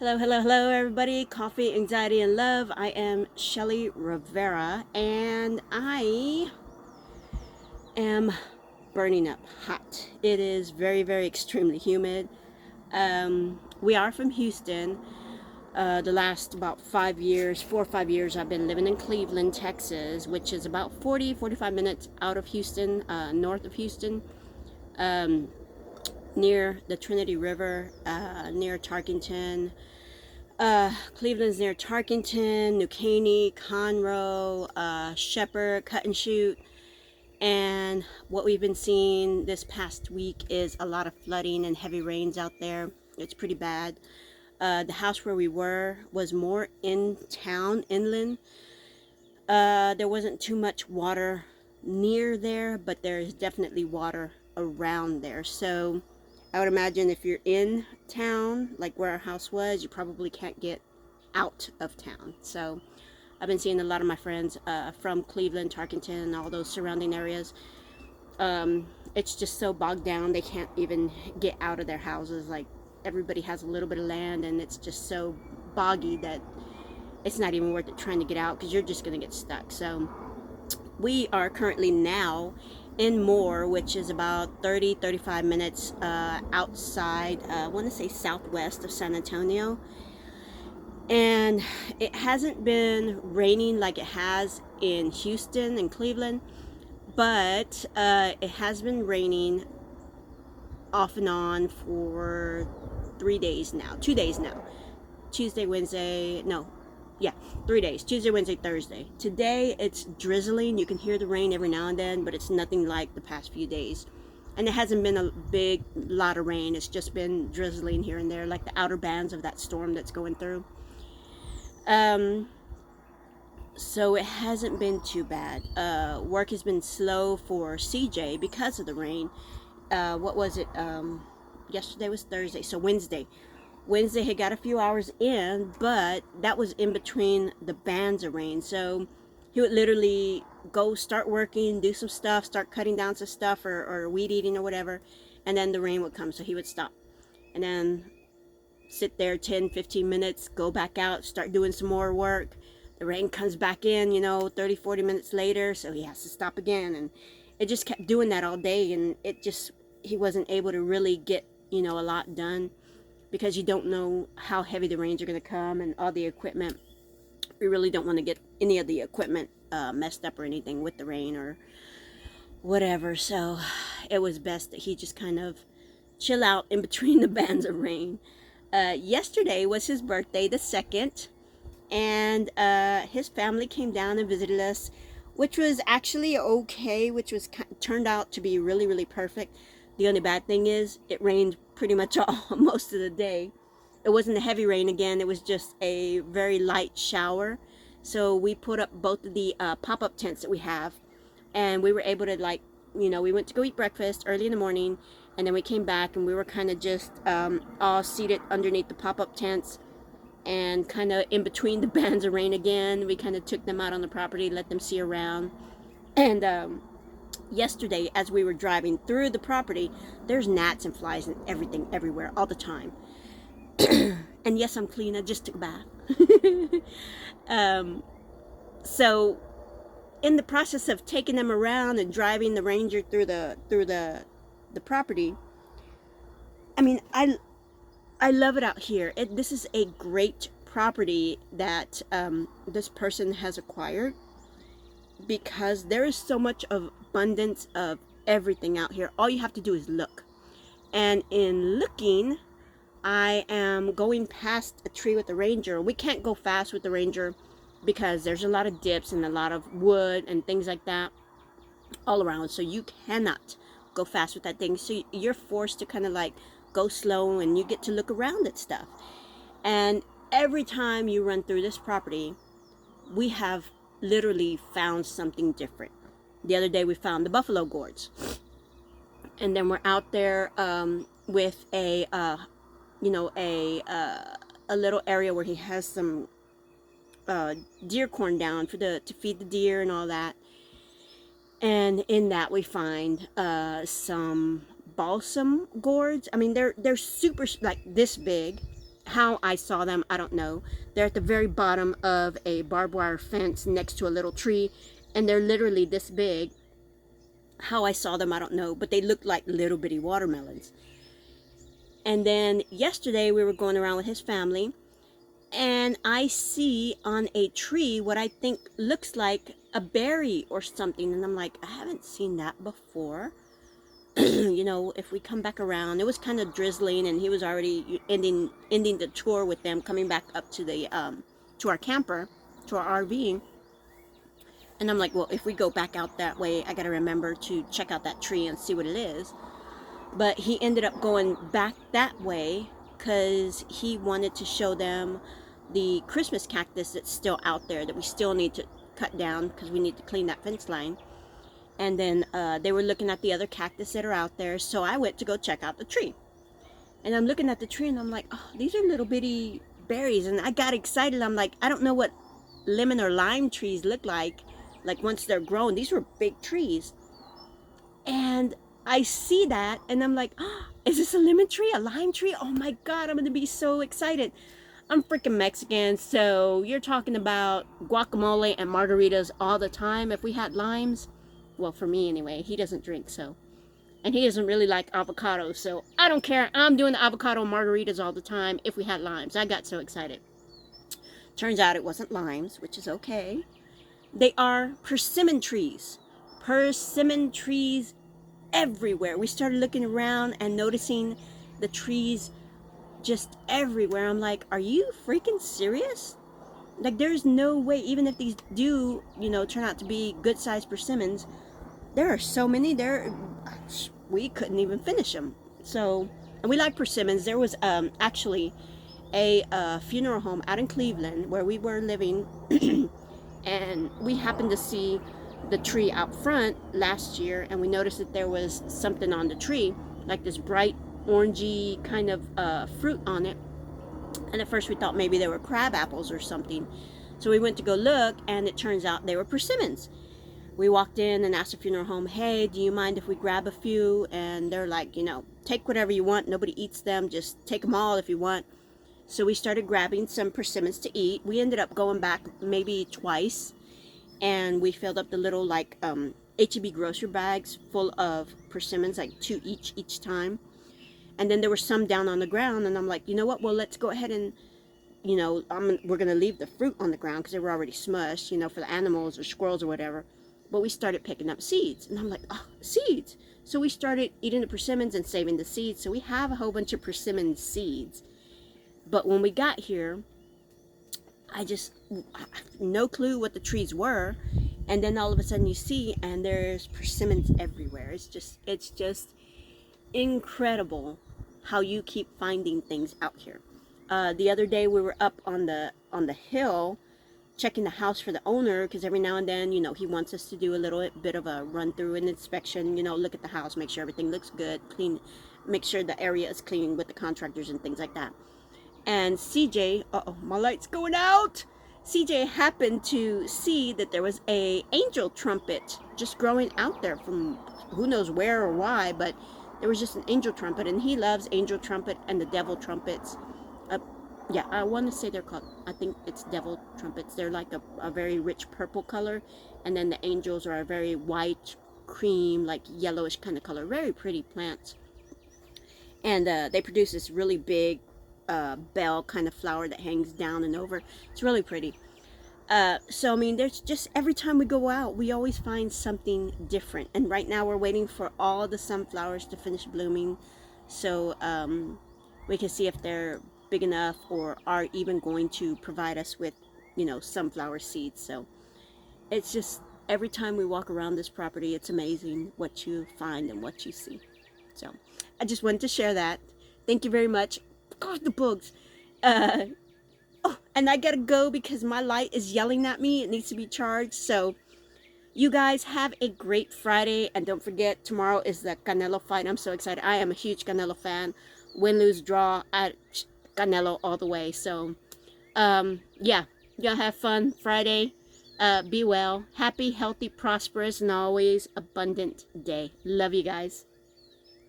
Hello, hello, hello, everybody. Coffee, anxiety, and love. I am Shelly Rivera, and I am burning up hot. It is very, very extremely humid. We are from Houston. The last about 5 years, 4 or 5 years, I've been living in Cleveland, Texas, which is about 45 minutes out of Houston, north of Houston, um, near the Trinity River, near Tarkington. Cleveland's near Tarkington, New Caney, Conroe, Shepherd, Cut and Shoot. And what we've been seeing this past week is a lot of flooding and heavy rains out there. It's pretty bad. The house where we were was more in town, inland. There wasn't too much water near there, but there is definitely water around there. So I would imagine if you're in town, like where our house was, you probably can't get out of town. So I've been seeing a lot of my friends from Cleveland, Tarkington, and all those surrounding areas. It's just so bogged down, they can't even get out of their houses. Like, everybody has a little bit of land, and it's just so boggy that it's not even worth it trying to get out because you're just going to get stuck. So we are currently now in Moore, which is about 35 minutes outside, I want to say southwest of San Antonio. And it hasn't been raining like it has in Houston and Cleveland, but it has been raining off and on for 3 days now, 2 days now. Tuesday, Wednesday, no, yeah, 3 days. Tuesday, Wednesday, Thursday. Today it's drizzling. You can hear the rain every now and then, but it's nothing like the past few days. And it hasn't been a big lot of rain. It's just been drizzling here and there, like the outer bands of that storm that's going through. Um, so it hasn't been too bad. Work has been slow for CJ because of the rain. What was it? Yesterday was Thursday, so Wednesday he got a few hours in, but that was in between the bands of rain. So he would literally go start working, do some stuff, start cutting down some stuff or weed eating or whatever, and then the rain would come, so he would stop. And then sit there 10-15 minutes, go back out, start doing some more work. The rain comes back in, 30-40 minutes later, so he has to stop again. And it just kept doing that all day, and he wasn't able to really get, a lot done because you don't know how heavy the rains are going to come and all the equipment. We really don't want to get any of the equipment messed up or anything with the rain or whatever. So it was best that he just kind of chill out in between the bands of rain. Yesterday was his birthday, the 2nd, and his family came down and visited us, which was actually okay, which was turned out to be really, really perfect. The only bad thing is it rained pretty much all most of the day. It wasn't a heavy rain again, it was just a very light shower. So we put up both of the pop-up tents that we have, and we were able to, like, we went to go eat breakfast early in the morning, and then we came back and we were kind of just all seated underneath the pop-up tents and kind of in between the bands of rain again. We kind of took them out on the property, let them see around. And yesterday, as we were driving through the property, there's gnats and flies and everything everywhere all the time. And yes, I'm clean. I just took a bath. So in the process of taking them around and driving the Ranger through the property, I mean, I love it out here. This is a great property that this person has acquired because there is so much of abundance of everything out here. All you have to do is look. And in looking, I am going past a tree with the Ranger. We can't go fast with the Ranger because there's a lot of dips and a lot of wood and things like that all around. So you cannot go fast with that thing. So you're forced to kind of like go slow, and you get to look around at stuff. And every time you run through this property, we have literally found something different. The other day we found the buffalo gourds, and then we're out there with a little area where he has some deer corn down to feed the deer and all that. And in that we find some balsam gourds. I mean, they're super, like, this big, How I saw them, I don't know. They're at the very bottom of a barbed wire fence next to a little tree, and they're literally this big. How I saw them, I don't know, but they looked like little bitty watermelons. And then yesterday we were going around with his family, and I see on a tree what I think looks like a berry or something, and I'm like, I haven't seen that before. You know, if we come back around, it was kind of drizzling, and he was already ending the tour with them, coming back up to the to our camper, to our RV. And I'm like, well, if we go back out that way, I got to remember to check out that tree and see what it is. But he ended up going back that way because he wanted to show them the Christmas cactus that's still out there that we still need to cut down because we need to clean that fence line. And then they were looking at the other cactus that are out there, so I went to go check out the tree. And I'm looking at the tree and I'm like, oh, these are little bitty berries. And I got excited. I'm like, I don't know what lemon or lime trees look like once they're grown. These were big trees. And I see that and I'm like, oh, is this a lemon tree, a lime tree? Oh my God, I'm gonna be so excited. I'm freaking Mexican, so you're talking about guacamole and margaritas all the time. If we had limes, well, for me anyway, he doesn't drink, so. And he doesn't really like avocado, so I don't care. I'm doing the avocado margaritas all the time if we had limes. I got so excited. Turns out it wasn't limes, which is okay. They are persimmon trees. Persimmon trees everywhere. We started looking around and noticing the trees just everywhere. I'm like, are you freaking serious? Like, there's no way, even if these do, you know, turn out to be good-sized persimmons, there are so many there, we couldn't even finish them. So, and we like persimmons. There was actually a funeral home out in Cleveland where we were living, and we happened to see the tree out front last year, and we noticed that there was something on the tree, like this bright orangey kind of fruit on it. And at first we thought maybe they were crab apples or something. So we went to go look, and it turns out they were persimmons. We walked in and asked the funeral home, hey, do you mind if we grab a few? And they're like, you know, take whatever you want. Nobody eats them. Just take them all if you want. So we started grabbing some persimmons to eat. We ended up going back maybe twice, and we filled up the little like H-E-B grocery bags full of persimmons, like 2 each time. And then there were some down on the ground, and I'm like, you know what? Well, let's go ahead and, you know, we're going to leave the fruit on the ground because they were already smushed, you know, for the animals or squirrels or whatever. But we started picking up seeds, and I'm like, oh, seeds. So we started eating the persimmons and saving the seeds. So we have a whole bunch of persimmon seeds. But when we got here, I no clue what the trees were. And then all of a sudden you see, and there's persimmons everywhere. It's just incredible how you keep finding things out here. The other day we were up on the hill checking the house for the owner, because every now and then, you know, he wants us to do a little bit of a run through and inspection, you know, look at the house, make sure everything looks good, clean, make sure the area is clean with the contractors and things like that. And CJ, uh-oh, my light's going out. CJ happened to see that there was a angel trumpet just growing out there from who knows where or why, but there was just an angel trumpet, and he loves angel trumpet and the devil trumpets. Yeah, I want to say they're called, I think it's devil trumpets. They're like a very rich purple color, and then the angels are a very white, cream, like yellowish kind of color. Very pretty plants. And they produce this really big bell kind of flower that hangs down and over. It's really pretty. So I mean, there's just, every time we go out, we always find something different. And right now we're waiting for all the sunflowers to finish blooming, so we can see if they're big enough or are even going to provide us with, you know, sunflower seeds. So it's just, every time we walk around this property, it's amazing what you find and what you see. So I just wanted to share that. Thank you very much. God, the bugs. Oh, and I gotta go because my light is yelling at me. It needs to be charged. So you guys have a great Friday, and don't forget, tomorrow is the Canelo fight. I'm so excited. I am a huge Canelo fan. Win, lose, draw, at Canelo all the way. So yeah, y'all have fun Friday. Be well, happy, healthy, prosperous, and always abundant day. Love you guys.